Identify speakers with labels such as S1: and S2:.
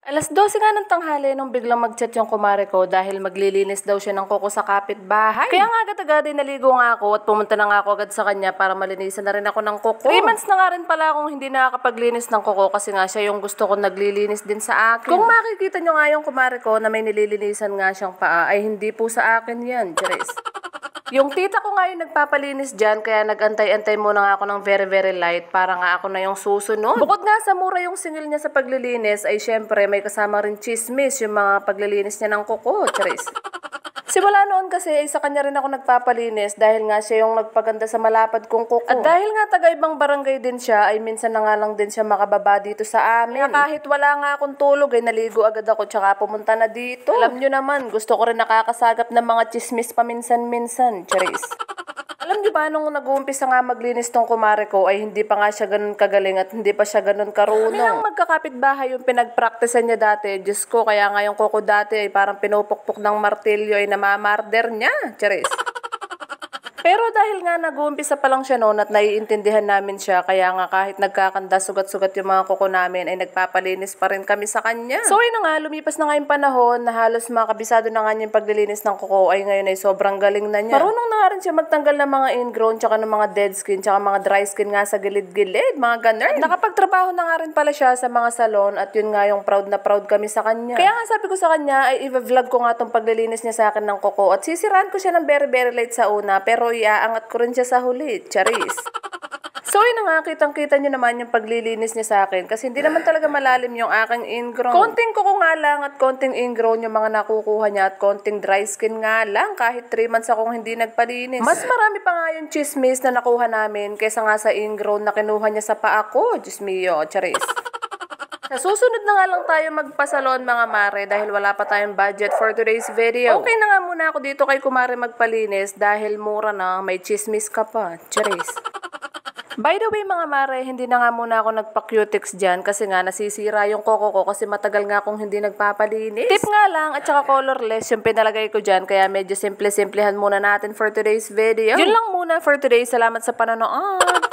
S1: 12:00 nga ng tanghali nung biglang mag-chat yung kumare ko dahil maglilinis daw siya ng kuko sa kapitbahay. Kaya nga agad-agad ay naligo nga ako at pumunta na nga ako agad sa kanya para malinisan na rin ako ng kuko. 3 months na nga rin pala akong hindi nakakapaglinis ng kuko kasi nga siya yung gusto ko naglilinis din sa akin. Kung makikita nyo nga yung kumare ko na may nililinisan nga siyang paa ay hindi po sa akin yan, Charis. Yung tita ko nga yung nagpapalinis dyan, kaya nag-antay-antay muna nga ako ng very light para nga ako na yung susunod. Bukod nga sa mura yung singil niya sa paglilinis, ay syempre may kasama rin chismis yung mga paglilinis niya ng kuko, Charis. Simula noon kasi ay sa kanya rin ako nagpapalinis dahil nga siya yung nagpaganda sa malapad kong kuko. At dahil nga taga-ibang barangay din siya, ay minsan na nga lang din siya makababa dito sa amin. Kaya kahit wala nga akong tulog ay naligo agad ako tsaka pumunta na dito. Alam nyo naman, gusto ko rin nakakasagap ng mga chismis paminsan-minsan, Charis. Alam niyo ba, nung nag-uumpisa nga maglinis tong kumare ko, ay hindi pa nga siya ganun kagaling at hindi pa siya ganun karunong. Bilang magkakapit-bahay yung pinagpraktisan niya dati, Diyos ko, kaya nga yung kuko dati ay parang pinupukpok ng martilyo ay namamarder niya, Charis. Pero dahil nga nag-uumpisa pa lang siya noon at naiintindihan namin siya, kaya nga kahit nagkakanda sugat-sugat yung mga kuko namin ay nagpapalinis pa rin kami sa kanya. So ayun na nga, lumipas na nga yung panahon na halos mga kabisado na nga yung paglilinis ng kuko ay ngayon ay sobrang galing na niya. Marunong na nga rin siya magtanggal ng mga ingrown tsaka ng mga dead skin tsaka mga dry skin nga sa gilid-gilid, mga ganun. At nakapagtrabaho na nga rin pala siya sa mga salon at yun nga yung proud na proud kami sa kanya. Kaya nga sabi ko sa kanya ay i-vlog ko nga tong paglilinis niya sa akin ng kuko at sisiraan ko siya ng very late sa una pero iaangat ko rin siya sa huli, Charis. So yun na nga, kitang-kita nyo naman yung paglilinis niya sa akin kasi hindi naman talaga malalim yung aking ingrown. Konting kuko nga lang at konting ingrown yung mga nakukuha niya at konting dry skin nga lang kahit 3 months akong hindi nagpalinis. Mas marami pa nga yung chismis na nakuha namin kaysa nga sa ingrown na kinuha niya sa paa ko, Diyos mio, Charis. Sa susunod na nga lang tayo magpasalon mga mare dahil wala pa tayong budget for today's video. Okay na nga muna ako dito kay kumare magpalinis dahil mura na, may chismis ka pa, Charis. By the way mga mare, hindi na nga muna ako nagpa-cutics dyan kasi nga nasisira yung kuko ko kasi matagal nga akong hindi nagpapalinis. Tip nga lang at saka colorless yung pinalagay ko dyan kaya medyo simple-simplehan muna natin for today's video. Yun lang muna for today. Salamat sa panonood.